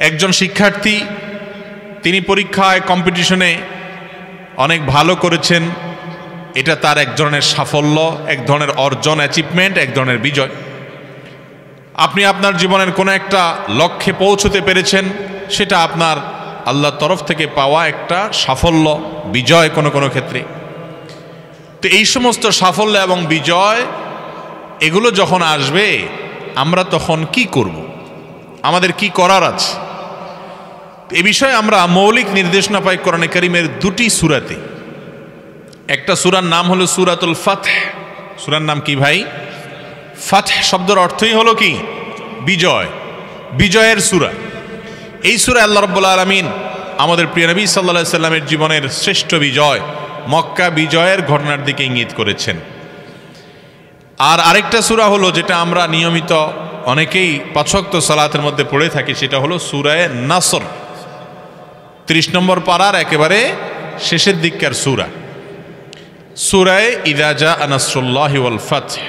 একজন শিক্ষার্থী তিনি পরীক্ষায় কম্পিটিশনে অনেক ভালো করেছেন, এটা তার এক ধরনের সাফল্য, এক ধরনের অর্জন, অ্যাচিভমেন্ট, এক ধরনের বিজয়। আপনি আপনার জীবনের কোনো একটা লক্ষ্যে পৌঁছতে পেরেছেন, সেটা আপনার আল্লাহর তরফ থেকে পাওয়া একটা সাফল্য, বিজয় কোনো কোনো ক্ষেত্রে। তো এই সমস্ত সাফল্য এবং বিজয় এগুলো যখন আসবে আমরা তখন কি করব, আমাদের কি করার আছে, এ বিষয়ে আমরা মৌলিক নির্দেশনা পাই কোরআনে কারীমের দুটি সূরাতে। একটা সূরার নাম হলো সূরাতুল ফাতহ। সূরার নাম কি ভাই? ফাতহ শব্দের অর্থই হলো কি? বিজয়, বিজয়ের সূরা। এই সূরা আল্লাহ রাব্বুল আলামিন আমাদের প্রিয় নবী সাল্লাল্লাহু আলাইহি সাল্লামের জীবনের শ্রেষ্ঠ বিজয় মক্কা বিজয়ের ঘটনার দিকে ইঙ্গিত করেছেন। আর আরেকটা সূরা হলো যেটা আমরা নিয়মিত অনেকেই পাঁচ ওয়াক্ত সালাতের মধ্যে পড়ে থাকি, সেটা হলো সূরা নাসর। 30 নম্বর পারার একেবারে শেষের দিককার সূরা, সূরা ইযা জাআ নাসরুল্লাহি ওয়াল ফাতহ।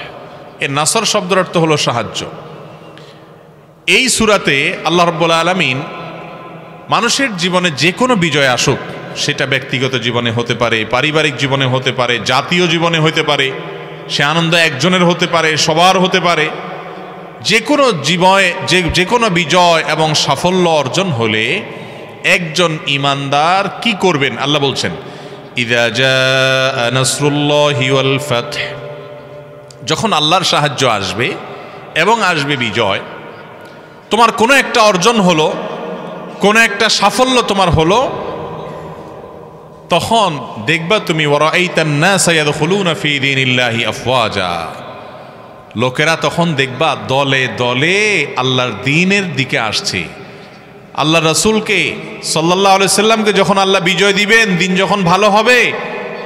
এই নাসর শব্দের অর্থ হলো সাহায্য। এই সূরাতে আল্লাহ রাব্বুল আলামিন মানুষের জীবনে যে কোনো বিজয় আসুক, সেটা ব্যক্তিগত জীবনে হতে পারে, পারিবারিক জীবনে হতে পারে, জাতীয় জীবনে হতে পারে, সে আনন্দ একজনের হতে পারে, সবার হতে পারে, যে কোনো বিজয় এবং সাফল্য অর্জন হলে একজন ইমানদার কি করবেন? আল্লাহ বলছেন ইযা জাআ নাসরুল্লাহি ওয়াল ফাতহ, যখন আল্লাহর সাহায্য আসবে এবং আসবে বিজয়, তোমার কোনো একটা অর্জন হলো, কোনো একটা সাফল্য তোমার হলো, তখন দেখবা তুমি ওয়ারাআইতান নাসা ইয়াদখুলুনা ফি দীনিল্লাহি আফওয়াজা, লোকেরা তখন দেখবা দলে দলে আল্লাহর দ্বীনের দিকে আসছে। আল্লাহ রাসূলকে সাল্লাল্লাহু আলাইহি সাল্লামকে যখন আল্লাহ বিজয় দিবেন, দিন যখন ভালো হবে,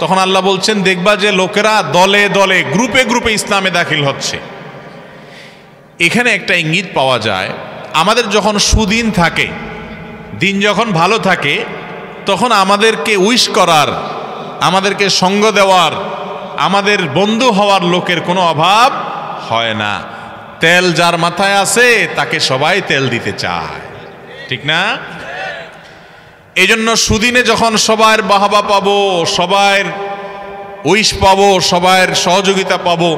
তখন আল্লাহ বলছেন দেখবা যে লোকেরা দলে দলে, গ্রুপে গ্রুপে ইসলামে দাখিল হচ্ছে। এখানে একটা ইঙ্গিত পাওয়া যায়, আমাদের যখন সুদিন থাকে, দিন যখন ভালো থাকে, তখন আমাদেরকে উইশ করার, আমাদেরকে সঙ্গ দেওয়ার, আমাদের বন্ধু হওয়ার লোকের কোনো অভাব হয় না। তেল যার মাথায় আছে তাকে সবাই তেল দিতে চায়, ঠিক না? এই জন্য সুদিনে যখন সবার বাহবা পাবো, সবার উইশ পাবো, সবার সহযোগিতা পাবো,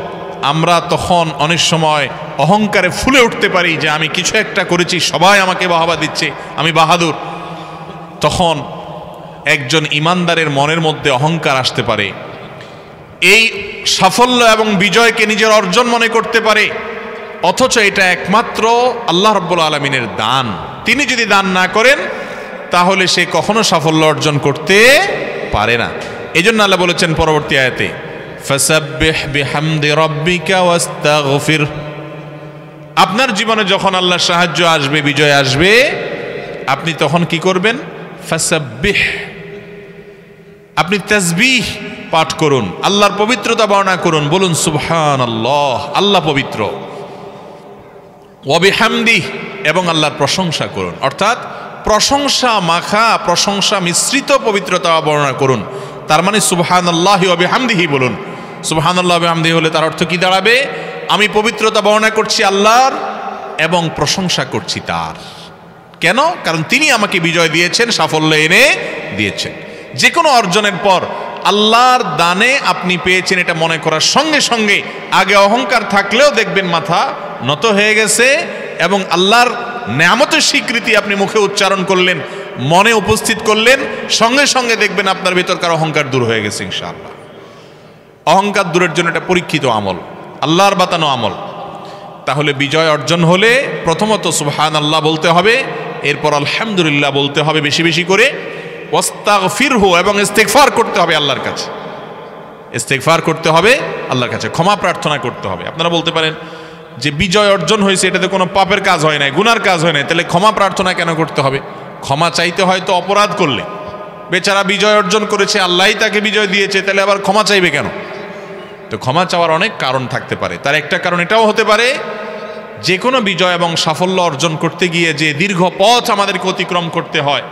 আমরা তখন অনেক সময় অহংকারে ফুলে উঠতে পারি যে আমি কিছু একটা করেছি, সবাই আমাকে বাহবা দিচ্ছে, আমি বাহাদুর। তখন একজন ইমানদারের মনের মধ্যে অহংকার আসতে পারে, এই সাফল্য এবং বিজয়কে নিজের অর্জন মনে করতে পারে, অথচ এটা একমাত্র আল্লাহ রাব্বুল আলামিনের দান। তিনি যদি দান না করেন তাহলে সে কখনো সাফল্য অর্জন করতে পারে না। এই জন্য আল্লাহ বলেছেন পরবর্তী আয়াতে, ফাসাব্বিহ বিহামদি রাব্বিকা ওয়াস্তাগফির। আপনার জীবনে যখন আল্লাহর সাহায্য আসবে, বিজয় আসবে, আপনি তখন কি করবেন? ফাসাব্বিহ, আপনি তাসবিহ পাঠ করুন, আল্লাহর পবিত্রতা বর্ণনা করুন, বলুন সুবহানাল্লাহ, আল্লাহ পবিত্র। ওয়া বিহামদিহ, এবং আল্লাহর প্রশংসা করুন, অর্থাৎ প্রশংসা মাখা, প্রশংসা মিশ্রিত পবিত্রতা বর্ণনা করুন। তার মানে সুবহানাল্লাহি ওয়া বিহামদিহি বলুন। সুবহানাল্লাহি ওয়া বিহামদিহি হলে তার অর্থ কি দাঁড়াবে? আমি পবিত্রতা বর্ণনা করছি আল্লাহর এবং প্রশংসা করছি তার। কেন? কারণ তিনি আমাকে বিজয় দিয়েছেন, সাফল্য এনে দিয়েছেন। যে কোনো অর্জনের পর আল্লাহর দানে আপনি পেয়েছেন এটা মনে করার সঙ্গে সঙ্গে আগে অহংকার থাকলেও দেখবেন মাথা নত হয়ে গেছে, এবং আল্লাহর নেয়ামতের স্বীকৃতি আপনি মুখে উচ্চারণ করলেন, মনে উপস্থিত করলেন, সঙ্গে সঙ্গে দেখবেন আপনার ভেতরকার অহংকার দূর হয়ে গেছে ইনশাআল্লাহ। অহংকার দূরের জন্য এটা পরীক্ষিত আমল, আল্লাহর বাতানো আমল। তাহলে বিজয় অর্জন হলে প্রথমত সুবহানাল্লাহ বলতে হবে, এরপর আলহামদুলিল্লাহ বলতে হবে বেশি বেশি করে, ওয়াস্তাগফিরহু, এবং ইস্তিগফার করতে হবে আল্লাহর কাছে, ইস্তিগফার করতে হবে আল্লাহর কাছে, ক্ষমা প্রার্থনা করতে হবে। আপনারা বলতে পারেন যে বিজয় অর্জন হয়েছে, এটাতে কোনো পাপের কাজ হয় নাই, গুনার কাজ হয় নাই, তাহলে ক্ষমা প্রার্থনা কেন করতে হবে? ক্ষমা চাইতে হয়তো অপরাধ করলে, বেচারা বিজয় অর্জন করেছে, আল্লাহই তাকে বিজয় দিয়েছে, তাহলে আবার ক্ষমা চাইবে কেন? তো ক্ষমা চাওয়ার অনেক কারণ থাকতে পারে। তার একটা কারণ এটাও হতে পারে, যে কোনো বিজয় এবং সাফল্য অর্জন করতে গিয়ে যে দীর্ঘ পথ আমাদেরকে অতিক্রম করতে হয়,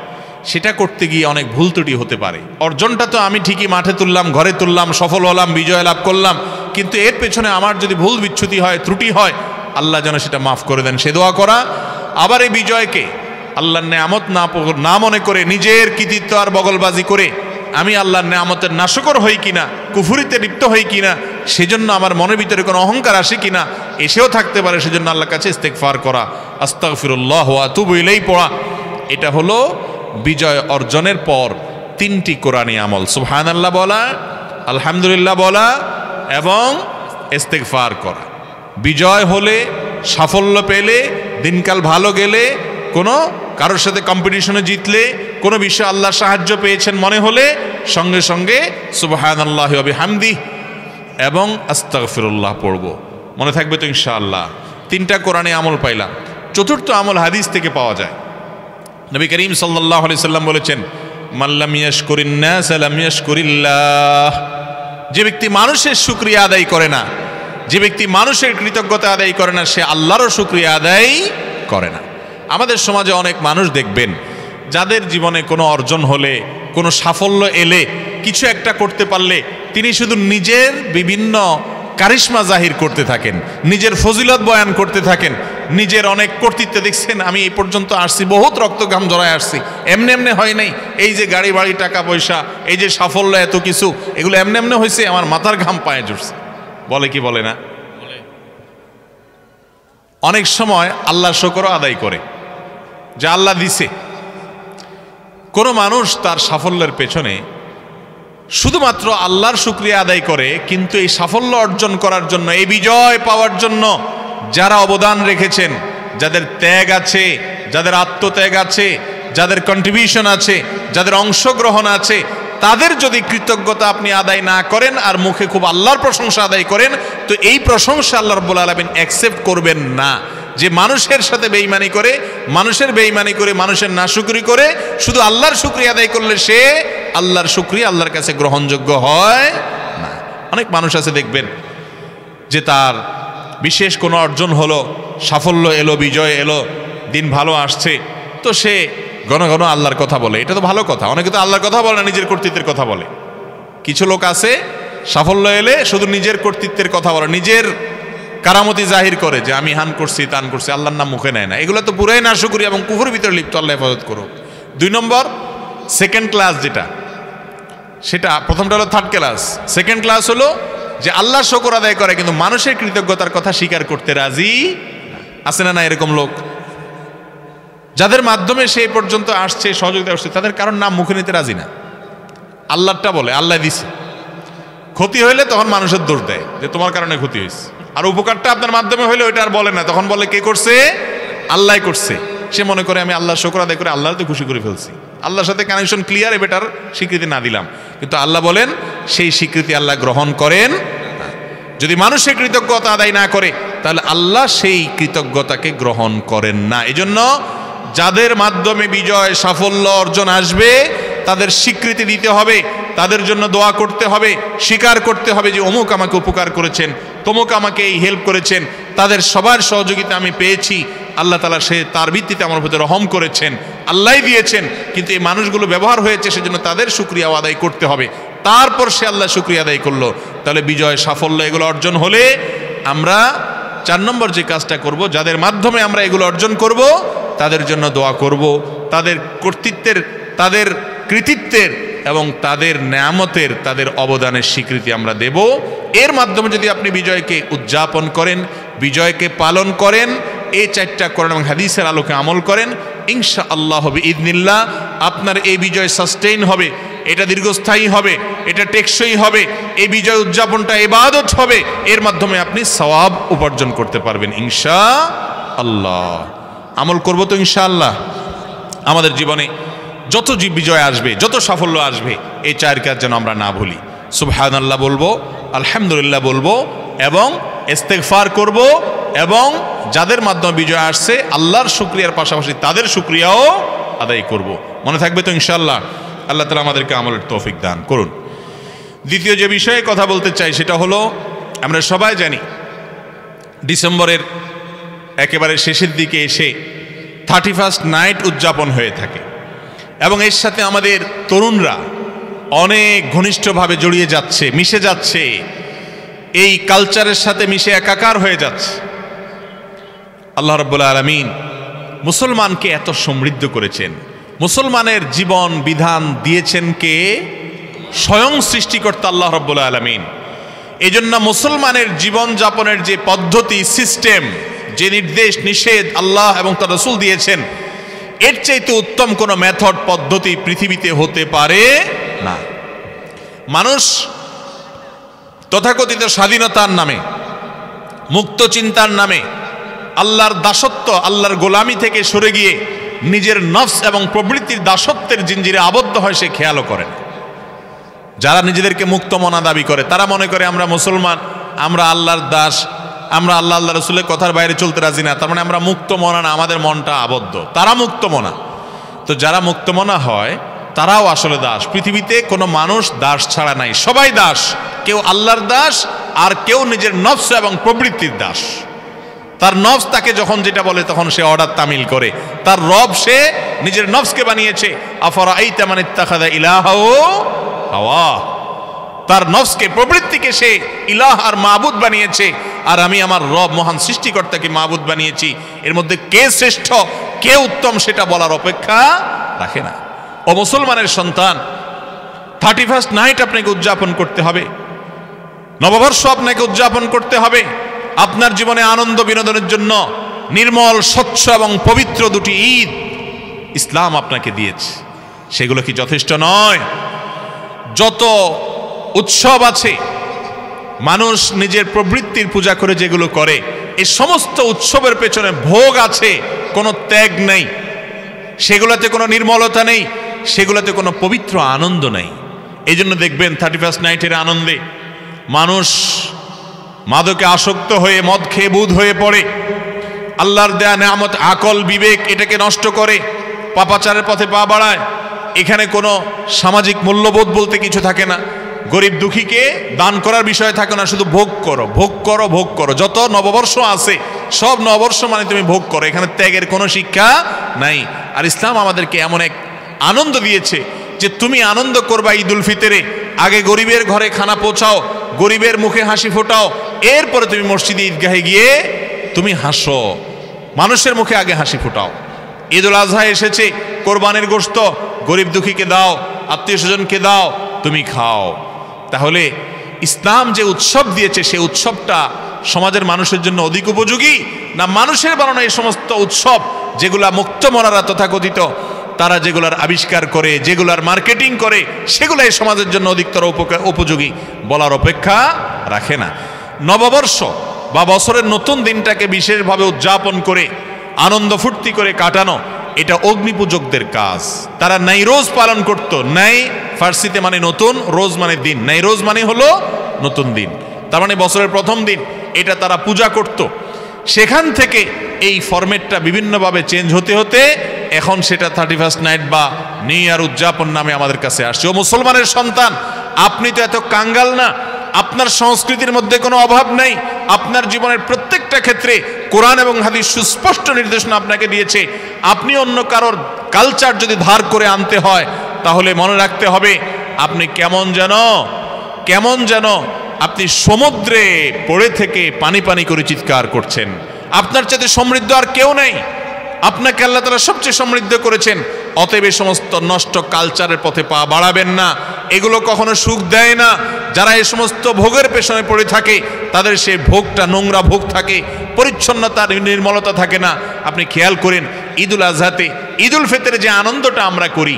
সেটা করতে গিয়ে অনেক ভুল ত্রুটি হতে পারে। অর্জনটা তো আমি ঠিকই মাঠে তুললাম, ঘরে তুললাম, সফল হলাম, বিজয় লাভ করলাম, কিন্তু এর পেছনে আমার যদি ভুল বিচ্যুতি হয়, ত্রুটি হয়, আল্লাহ যেন সেটা মাফ করে দেন, সে দোয়া করা। আবার এই বিজয়কে আল্লাহর নেয়ামত না মনে করে নিজের কৃতিত্ব আর বগলবাজি করে আমি আল্লাহর নেয়ামতের নাশকর হই কিনা, কুফরিতে লিপ্ত হই কিনা, সেজন্য আমার মনের ভিতরে কোনো অহংকার আসে কিনা, এসেও থাকতে পারে। সেজন্য আল্লাহর কাছে ইস্তেগফার করা, আস্তাগফিরুল্লাহ ওয়া আতুবু ইলাইহি পড়া, এটা হলো বিজয় অর্জনের পর 3টি কোরআনী আমল। সুবহানাল্লাহ বলা, আলহামদুলিল্লাহ বলা এবং ইস্তেগফার করা। বিজয় হলে, সাফল্য পেলে, দিনকাল ভালো গেলে, কোনো কারোর সাথে কম্পিটিশনে জিতলে, কোনো বিষয়ে আল্লাহর সাহায্য পেয়েছেন মনে হলে সঙ্গে সঙ্গে সুবহানাল্লাহি ওয়া বিহামদিহি এবং আস্তাগফিরুল্লাহ পড়ব। মনে থাকবে তো ইনশাআল্লাহ। 3টা কোরআনে আমল পাইলাম। 4th আমল হাদিস থেকে পাওয়া যায়। নবী করিম সাল্লাল্লাহু আলাইহি সাল্লাম বলেছেন, মান লাম ইয়াশকুরিন নাস লাম ইয়াশকুরিল্লাহ। যে ব্যক্তি মানুষের শুকরিয়া আদায় করে না, যে ব্যক্তি মানুষের কৃতজ্ঞতা আদায় করে না, সে আল্লাহরও শুকরিয়া আদায় করে না। আমাদের সমাজে অনেক মানুষ দেখবেন যাদের জীবনে কোনো অর্জন হলে, কোনো সাফল্য এলে, কিছু একটা করতে পারলে তিনি শুধু নিজের বিভিন্ন কারিশমা জাহির করতে থাকেন, নিজের ফজিলত বয়ান করতে থাকেন, নিজের অনেক কর্তৃত্ব। দেখছেন আমি এই পর্যন্ত আসছি, বহুত রক্ত ঘাম জড়ায় আসছি, এমনি এমনি হয় নাই। এই যে গাড়ি বাড়ি, টাকা পয়সা, এই যে সাফল্য, এত কিছু, এগুলো এমনি এমনি হয়েছে, আমার মাথার ঘাম পায়ে জুড়ছে। বলে কি বলে না? অনেক সময় আল্লাহর শুকর আদায় করে যা আল্লাহ দিছে। কোনো মানুষ তার সাফল্যের পেছনে শুধুমাত্র আল্লাহর শুকরিয়া আদায় করে, কিন্তু এই সাফল্য অর্জন করার জন্য, এই বিজয় পাওয়ার জন্য যারা অবদান রেখেছেন, যাদের ত্যাগ আছে, যাদের আত্মত্যাগ আছে, যাদের কন্ট্রিবিউশন আছে, যাদের অংশগ্রহণ আছে, তাদের যদি কৃতজ্ঞতা আপনি আদায় না করেন আর মুখে খুব আল্লাহর প্রশংসা আদায় করেন, তো এই প্রশংসা আল্লাহ রাব্বুল আলামিন অ্যাকসেপ্ট করবেন না। যে মানুষের সাথে বেঈমানি করে, মানুষের নাশুকরি করে শুধু আল্লাহর শুকরিয়া আদায় করলে সে আল্লাহর শুকরিয়া আল্লাহর কাছে গ্রহণযোগ্য হয় না। অনেক মানুষ আছে দেখবেন যে তার বিশেষ কোনো অর্জন হলো, সাফল্য এলো, বিজয় এলো, দিন ভালো আসছে, তো সে ঘন ঘন আল্লাহর কথা বলে। এটা তো ভালো কথা। অনেকে তো আল্লাহর কথা বলে না, নিজের কর্তৃত্বের কথা বলে। কিছু লোক আছে সাফল্য এলে শুধু নিজের কর্তৃত্বের কথা বলে, নিজের কারামতি জাহির করে যে আমি হান করছি, তান করছি, আল্লাহর নাম মুখে নেয় না। এগুলো তো পুরাই নাশুকরি এবং কুফরের ভিতরে লিপ্ত। আল্লাহ হেফাজত করুক। 2 নম্বর, সেকেন্ড ক্লাস যেটা, সেটা প্রথমটা হলো থার্ড ক্লাস। সেকেন্ড ক্লাস হলো যে আল্লাহ শুকর আদায় করে কিন্তু মানুষের কৃতজ্ঞতার কথা স্বীকার করতে রাজি আছে না? না এরকম লোক যাদের মাধ্যমে সে পর্যন্ত আসছে, সহযোগিতা আসছে, তাদের কারণ নাম মুখে নিতে রাজি না। আল্লাহটা বলে আল্লাহ দিছে, ক্ষতি হইলে তখন মানুষের দোষ দেয় যে তোমার কারণে ক্ষতি হয়েছে, আর উপকারটা আপনার মাধ্যমে হইলে ওইটা আর বলে না, তখন বলে কে করছে? আল্লাহ করছে। সে মনে করে আমি আল্লাহ শুকর আদায় করে আল্লাহর তো খুশি করে ফেলছি, আল্লাহর সাথে কানেকশন ক্লিয়ার, এটার স্বীকৃতি না দিলাম। কিন্তু আল্লাহ বলেন সেই স্বীকৃতি আল্লাহ গ্রহণ করেন না। যদি মানুষের কৃতজ্ঞতা আদায় না করে তাহলে আল্লাহ সেই কৃতজ্ঞতাকে গ্রহণ করেন না। এজন্য যাদের মাধ্যমে বিজয় সাফল্য অর্জন আসবে তাদের স্বীকৃতি দিতে হবে, তাদের জন্য দোয়া করতে হবে, স্বীকার করতে হবে যে অমুক আমাকে উপকার করেছেন, তমুক আমাকে এই হেল্প করেছেন, তাদের সবার সহযোগিতা আমি পেয়েছি, আল্লাহ তাআলা সে তার ভিত্তিতে আমার প্রতি রহম করেছেন, আল্লাহই দিয়েছেন, কিন্তু এই মানুষগুলো ব্যবহার হয়েছে, সেজন্য তাদের শুকরিয়া আদায় করতে হবে। তারপর সে আল্লাহ শুকরিয়া আদায় করলো, তাহলে বিজয় সাফল্য এগুলো অর্জন হলে আমরা 4 নম্বর যে কাজটা করব, যাদের মাধ্যমে আমরা এগুলো অর্জন করব তাদের জন্য দোয়া করব, তাদের কর্তৃত্বের, তাদের কৃতিত্বের এবং তাদের নেয়ামতের, তাদের অবদানের স্বীকৃতি আমরা দেব। এর মাধ্যমে যদি আপনি বিজয়কে উদযাপন করেন, বিজয়কে পালন করেন, এই 4টা কোরআন এবং হাদিসের আলোকে আমল করেন, ইনশাআল্লাহ বিইذনিল্লাহ আপনার এই বিজয় সাস্টেইন হবে, এটা দীর্ঘস্থায়ী হবে, এটা টেকসই হবে, এই বিজয় উদযাপনটা ইবাদত হবে, এর মাধ্যমে আপনি সওয়াব উপার্জন করতে পারবেন ইনশাআল্লাহ। আমল করব তো ইনশাআল্লাহ। আমাদের জীবনে যত বিজয় আসবে, যত সাফল্য আসবে, এই 4 কাজ যেন আমরা না ভুলি। সুবহানাল্লাহ বলবো, আলহামদুলিল্লাহ বলবো এবং ইস্তেগফার করব, এবং যাদের মাধ্যমে বিজয় আসছে আল্লাহর শুকরিয়ার পাশাপাশি তাদের শুকরিয়াও আদায় করব। মনে থাকবে তো ইনশাআল্লাহ। আল্লাহ তাআলা আমাদেরকে আমলের তৌফিক দান করুন। দ্বিতীয় যে বিষয়ে কথা বলতে চাই সেটা হলো, আমরা সবাই জানি ডিসেম্বরের একেবারে শেষের দিকে এসে 31st নাইট উদযাপন হয়ে থাকে, এবং এর সাথে আমাদের তরুণরা অনেক ঘনিষ্ঠভাবে জড়িয়ে যাচ্ছে, মিশে যাচ্ছে, এই কালচারের সাথে মিশে একাকার হয়ে যাচ্ছে। আল্লাহ রাব্বুল আলামিন মুসলমানকে এত সমৃদ্ধ করেছেন। মুসলমানের জীবন বিধান দিয়েছেন কে? স্বয়ং সৃষ্টিকর্তা আল্লাহ রাব্বুল আলামিন। এজন্য মুসলমানের জীবন যাপনের যে পদ্ধতি, সিস্টেম, যে নির্দেশ নিষেধ আল্লাহ এবং তার রাসূল দিয়েছেন, এর চাইতে উত্তম কোনো মেথড পদ্ধতি পৃথিবীতে হতে পারে না। মানুষ তথাকথিত স্বাধীনতার নামে, মুক্ত চিন্তার নামে আল্লাহর দাসত্ব, আল্লাহর গোলামি থেকে সরে গিয়ে নিজের নফস এবং প্রবৃত্তির দাসত্বের জিঞ্জিরে আবদ্ধ হয়, সে খেয়ালও করে না। যারা নিজেদেরকে মুক্ত মনা দাবি করে তারা মনে করে আমরা মুসলমান, আমরা আল্লাহর দাস, আমরা আল্লাহ আল্লাহ রসুলের কথার বাইরে চলতে রাজি না, তার মানে আমরা মুক্ত মনা না, আমাদের মনটা আবদ্ধ। তারা মুক্ত মনা। তো যারা মুক্ত মনা হয় তারাও আসলে দাস। পৃথিবীতে কোনো মানুষ দাস ছাড়া নাই, সবাই দাস। কেউ আল্লাহর দাস আর কেউ নিজের নফস এবং প্রবৃত্তির দাস। তার নফস তাকে যখন যেটা বলে তখন সে অর্ডার তামিল করে। তার রব সে নিজের নফসকে বানিয়েছে। আফরাআইতা মান ইত্তাখাযা ইলাহাহু হাওয়া। তার নফসকে, প্রবৃত্তিকে সে ইলাহ আর মাবুদ বানিয়েছে। আর আমি আমার রব মহান সৃষ্টিকর্তাকে মাবুদ বানিয়েছি। এর মধ্যে কে শ্রেষ্ঠ, কে উত্তম সেটা বলার অপেক্ষা রাখে না। ও মুসলমানের সন্তান, 31st নাইট আপনাকে উদযাপন করতে হবে, নববর্ষ আপনাকে উদযাপন করতে হবে। আপনার জীবনে আনন্দ বিনোদনের জন্য নির্মল, স্বচ্ছ এবং পবিত্র দুটি ঈদ ইসলাম আপনাকে দিয়েছে। সেগুলো কি যথেষ্ট নয়? যত উৎসব আছে, মানুষ নিজের প্রবৃত্তির পূজা করে যেগুলো করে, এই সমস্ত উৎসবের পেছনে ভোগ আছে, কোনো ত্যাগ নেই, সেগুলোতে কোনো নির্মলতা নেই, সেগুলোতে কোনো পবিত্র আনন্দ নেই। এই জন্য দেখবেন 31st নাইটের আনন্দে মানুষ মাদকে আসক্ত হয়ে মদ খেয়ে বুধ হয়ে পড়ে, আল্লাহর দেয়া নেয়ামত আকল বিবেক এটাকে নষ্ট করে, পাপাচারের পথে পা বাড়ায়। এখানে কোনো সামাজিক মূল্যবোধ বলতে কিছু থাকে না, গরিব দুঃখীকে দান করার বিষয় থাকে না, শুধু ভোগ করো, ভোগ করো, ভোগ করো। যত নববর্ষ আছে সব নববর্ষ মানে তুমি ভোগ করো, এখানে ত্যাগের কোনো শিক্ষা নাই। আর ইসলাম আমাদেরকে এমন এক আনন্দ দিয়েছে যে তুমি আনন্দ করবা ঈদুল ফিতরে, আগে গরিবের ঘরে খানা পৌঁছাও, গরিবের মুখে হাসি ফোটাও, এরপরে তুমি মসজিদে ঈদগাহে গিয়ে তুমি হাসো, মানুষের মুখে আগে হাসি ফোটাও। ঈদুল আজহা এসেছে, কোরবানির গোশত গরিব দুঃখীকে দাও, আত্মীয় স্বজনকে দাও, তুমি খাও। তাহলে ইসলাম যে উৎসব দিয়েছে সেই উৎসবটা সমাজের মানুষের জন্য অধিক উপযোগী না মানুষের বানানো এই সমস্ত উৎসব যেগুলা মুক্তমনারা তথাকথিত তারা যেগুলার আবিষ্কার করে, যেগুলার মার্কেটিং করে, সেগুলো এই সমাজের জন্য অধিকতর উপযোগী বলার অপেক্ষা রাখে না। নববর্ষ বা বছরের নতুন দিনটাকে বিশেষভাবে উদযাপন করে আনন্দ ফুর্তি করে কাটানো, এটা অগ্নিপূজকদের কাজ। তারা নাইরোজ পালন করত। নাই ফার্সিতে মানে নতুন, রোজ মানে দিন। নাইরোজ মানে হলো নতুন দিন, তার মানে বছরের প্রথম দিন। এটা তারা পূজা করত। সেখান থেকে এই ফরম্যাটটা বিভিন্নভাবে চেঞ্জ হতে হতে এখন সেটা 31st নাইট বা নিউ ইয়ার উদযাপন নামে আমাদের কাছে আসছে। ও মুসলমানের সন্তান, আপনি তো এত কাঙ্গাল না, আপনার সংস্কৃতির মধ্যে কোনো অভাব নেই। আপনার জীবনের প্রত্যেকটা ক্ষেত্রে কোরআন এবং হাদিস সুস্পষ্ট নির্দেশনা আপনাকে দিয়েছে। আপনি অন্য কারোর কালচার যদি ধার করে আনতে হয় তাহলে মনে রাখতে হবে আপনি কেমন যেন আপনি সমুদ্রে পড়ে থেকে পানি পানি করে চিৎকার করছেন। আপনার চাইতে সমৃদ্ধ আর কেউ নেই, আপনাকে আল্লাহ তাআলা সবচেয়ে সমৃদ্ধ করেছেন। অতএব এই সমস্ত নষ্ট কালচারের পথে পা বাড়াবেন না, এগুলো কখনো সুখ দেয় না। যারা এই সমস্ত ভোগের পেছনে পড়ে থাকে তাদের সেই ভোগটা নোংরা ভোগ থাকে, পরিচ্ছন্নতা নির্মলতা থাকে না। আপনি খেয়াল করেন ঈদুল আজহাতে, ঈদুল ফিতরে যে আনন্দটা আমরা করি,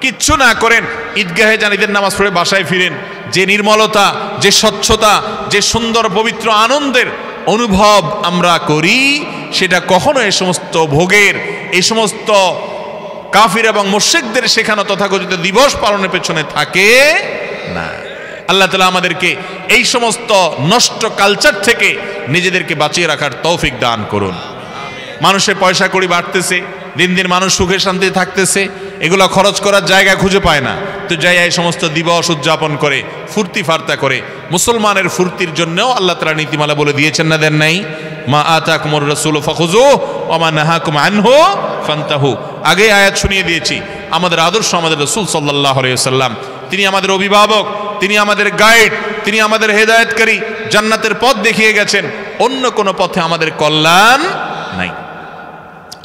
কিচ্ছু না করেন ঈদগাহে যান, ঈদের নামাজ পড়ে বাসায় ফিরেন, যে নির্মলতা, যে স্বচ্ছতা, যে সুন্দর পবিত্র আনন্দের অনুভব আমরা করি, সেটা কখনো এই সমস্ত ভোগের, এই সমস্ত কাফির এবং মুশরিকদের শেখানো তথাকথিত দিবস পালনের পেছনে থাকে না। আল্লাহ তাআলা আমাদেরকে এই সমস্ত নষ্ট কালচার থেকে নিজেদেরকে বাঁচিয়ে রাখার তৌফিক দান করুন। মানুষের পয়সা কড়ি বাড়তেছে, দিন দিন মানুষ সুখে শান্তি থাকতেছে, এগুলো খরচ করার জায়গা খুঁজে পায় না, তো যাই এই সমস্ত দিবস উদযাপন করে ফুর্তি ফার্তা করে। মুসলমানের ফুর্তির জন্যও আল্লাহ তাআলা নীতিমালা বলে দিয়েছেন না, দেন নাই? মা আতাকুমুর রাসূলু ফাখুযুহু ওয়া মা নাহাকুম আনহু ফান্তাহু। আগে আয়াত শুনিয়ে দিয়েছি। আমাদের আদর্শ আমাদের রাসূল সাল্লাল্লাহু আলাইহি ওয়াসাল্লাম, তিনি আমাদের অভিভাবক, তিনি আমাদের গাইড, তিনি আমাদের হেদায়েতকারী, জান্নাতের পথ দেখিয়ে গেছেন। অন্য কোনো পথে আমাদের কল্যাণ নাই।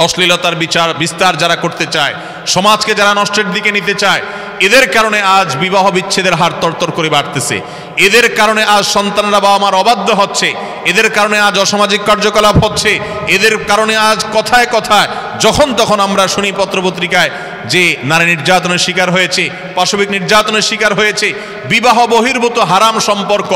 অশ্লীলতার বিস্তার যারা করতে চায়, সমাজকে যারা নষ্টের দিকে নিতে চায়, এদের কারণে আজ বিবাহ বিচ্ছেদের হার তরতর করে বাড়তেছে। এদের কারণে আজ সন্তানরা বাবা মার অবাধ্য হচ্ছে। এদের কারণে আজ অসামাজিক কার্যকলাপ হচ্ছে। এদের কারণে আজ কথায় কথায় যখন তখন আমরা শুনি পত্রপত্রিকায় যে নারী নির্যাতনের শিকার হয়েছে, পাশবিক নির্যাতনের শিকার হয়েছে। বিবাহ বহির্ভূত হারাম সম্পর্ক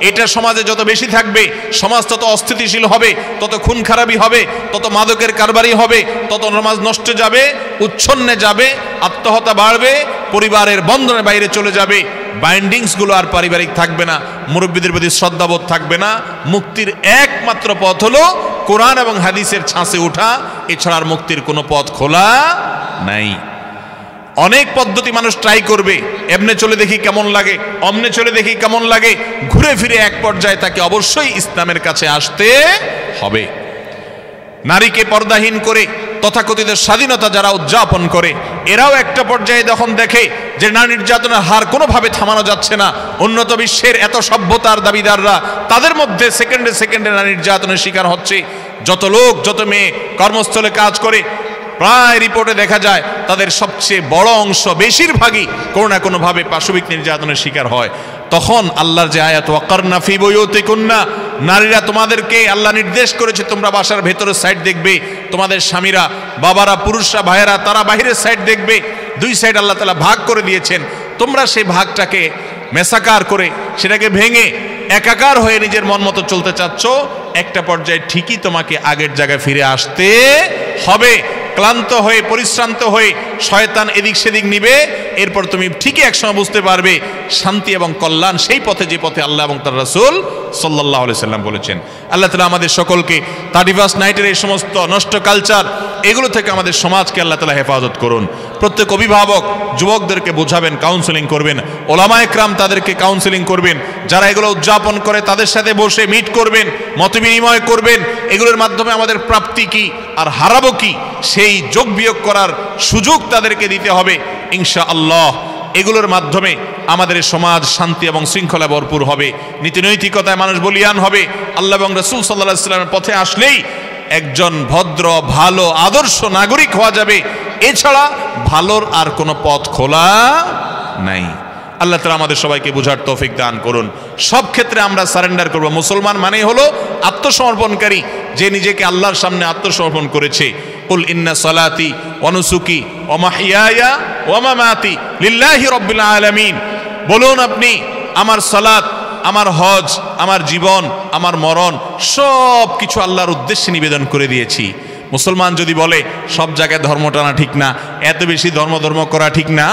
এটা সমাজে যত বেশি থাকবে, সমাজ তত অস্থিতিশীল হবে, তত খুন খারাপি হবে, তত মাদকের কারবারি হবে, তত সমাজ নষ্ট যাবে, উচ্ছন্নে যাবে, আত্মহত্যা বাড়বে, পরিবারের বন্ধনের বাইরে চলে যাবে, বাইন্ডিংসগুলো আর পারিবারিক থাকবে না, মুরব্বীদের প্রতি শ্রদ্ধাবোধ থাকবে না। মুক্তির একমাত্র পথ হলো কোরআন এবং হাদিসের ছাঁচে ওঠা, এছাড়া আর মুক্তির কোনো পথ খোলা নাই। অনেক পদ্ধতি মানুষ ট্রাই করবে, এমনে চলে দেখি কেমন লাগে, অমনে চলে দেখি কেমন লাগে, ঘুরে ফিরে এক পর্যায়ে তাকে অবশ্যই ইসলামের কাছে আসতে হবে। নারীকে পর্দাহীন করে তথাকথিত স্বাধীনতা যারা উদযাপন করে, এরাও একটা পর্যায়ে যখন দেখে যে নারী নির্যাতনের হার কোনোভাবে থামানো যাচ্ছে না, উন্নত বিশ্বের এত সভ্যতার দাবিদাররা তাদের মধ্যে সেকেন্ডে সেকেন্ডে নারী নির্যাতনের শিকার হচ্ছে। যত লোক যত মেয়ে কর্মস্থলে কাজ করে, প্রায় রিপোর্টে দেখা যায় তাদের সবচেয়ে বড় অংশ, বেশিরভাগই কোনো না কোনোভাবে পাশবিক নির্যাতনের শিকার হয়। তখন আল্লাহর যে আয়াত ওয়াকারনা ফি বুয়ুতিকুন্না, নারীরা তোমাদেরকে আল্লাহ নির্দেশ করেছে তোমরা বাসার ভেতরের সাইড দেখবে, তোমাদের স্বামীরা, বাবারা, পুরুষরা, ভাইয়েরা তারা বাহিরের সাইড দেখবে। দুই সাইড আল্লাহ তাআলা ভাগ করে দিয়েছেন। তোমরা সেই ভাগটাকে মেসাকার করে, সেটাকে ভেঙে একাকার হয়ে নিজের মন মতো চলতে চাচ্ছ, একটা পর্যায়ে ঠিকই তোমাকে আগের জায়গায় ফিরে আসতে হবে। ক্লান্ত হয়ে, পরিশ্রান্ত হয়ে শয়তান এদিক সেদিক নিবে, এরপর তুমি ঠিকই একসময় বুঝতে পারবে শান্তি এবং কল্যাণ সেই পথে, যে পথে আল্লাহ এবং তার রাসূল সাল্লাল্লাহু আলাইহি সাল্লাম বলেছেন। আল্লাহ তাআলা আমাদের সকলকে 31 নাইটের এই সমস্ত নষ্ট কালচার, এগুলো থেকে আমাদের সমাজকে আল্লাহ তাআলা হেফাজত করুন। প্রত্যেক অভিভাবক যুবকদেরকে বোঝাবেন, কাউন্সেলিং করবেন, ওলামায়ে কেরাম তাদেরকে কাউন্সেলিং করবেন, যারা এগুলো উদযাপন করে তাদের সাথে বসে মিট করবেন, মত বিনিময় করবেন। এগুলোর মাধ্যমে আমাদের প্রাপ্তি কি আর হারাবো কি, সেই যোগ বিয়োগ করার সুযোগ তাদেরকে দিতে হবে ইনশাআল্লাহ। এগুলোর মাধ্যমে আমাদের সমাজ শান্তি এবং শৃঙ্খলা ভরপুর হবে, নীতি নৈতিকতায় মানুষ বলিয়ান হবে। আল্লাহ এবং রাসূল সাল্লাল্লাহু আলাইহি ওয়াসাল্লামের পথে আসলেই একজন ভদ্র, ভালো, আদর্শ নাগরিক হওয়া যাবে। এছাড়া ভালোর আর কোনো পথ খোলা নাই। আল্লাহ তাআলা আমাদের সবাইকে বুঝার তৌফিক দান করুন। সব ক্ষেত্রে আমরা সারেন্ডার করব। মুসলমান মানে হলো আত্মসমর্পণকারী, যে নিজেকে আল্লাহর সামনে আত্মসমর্পণ করেছে। কুল ইন্না সালাতি ওয়া নুসুকি ওয়া মাহইয়ায়া ওয়া মামাতি লিল্লাহি রাব্বিল আলামিন। বলুন আপনি, আমার সালাত, আমার হজ, আমার জীবন, আমার মরণ সব কিছু আল্লাহর উদ্দেশ্যে নিবেদন করে দিয়েছি। মুসলমান যদি বলে সব জায়গায় ধর্ম টানা ঠিক না, এত বেশি ধর্ম করা ঠিক না,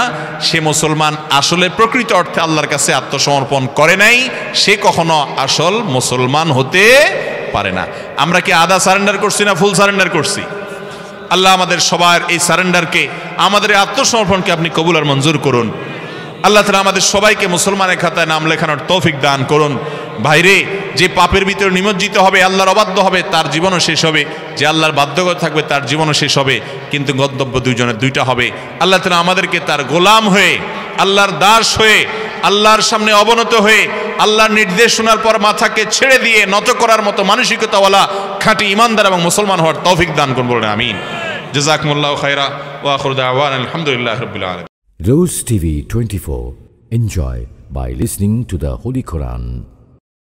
সে মুসলমান আসলে প্রকৃত অর্থে আল্লাহর কাছে আত্মসমর্পণ করে নাই, সে কখনো আসল মুসলমান হতে পারে না। আমরা কি আধা সারেন্ডার করছি না ফুল সারেন্ডার করছি? আল্লাহ আমাদের সবার এই সারেন্ডারকে, আমাদের আত্মসমর্পণকে আপনি কবুল আর মঞ্জুর করুন। আল্লাহ তাআলা আমাদের সবাইকে মুসলমানের খাতায় নাম লেখানোর তৌফিক দান করুন। ভাইরে, যে পাপের ভিতরে নিমজ্জিত হবে, আল্লাহর অবাধ্য হবে, তার জীবনও শেষ হবে। যে আল্লাহর বাধ্যগত থাকবে, তার জীবনও শেষ হবে। কিন্তু গন্তব্য দুইজনের দুইটা হবে। আল্লাহ তাআলা আমাদেরকে তার গোলাম হয়ে, আল্লাহর দাস হয়ে, আল্লাহর সামনে অবনত হয়ে, আল্লাহর নির্দেশ শোনার পর মাথাকে ছেড়ে দিয়ে নত করার মতো মানসিকতাওয়ালা খাঁটি ইমানদার এবং মুসলমান হওয়ার তৌফিক দান করুন, বলেন আমিন। জাযাকুমুল্লাহু খায়রা ওয়া আখিরু দাওয়ানা আলহামদুলিল্লাহি রাব্বিল আলামিন। Rose TV 24. Enjoy by listening to the Holy Quran.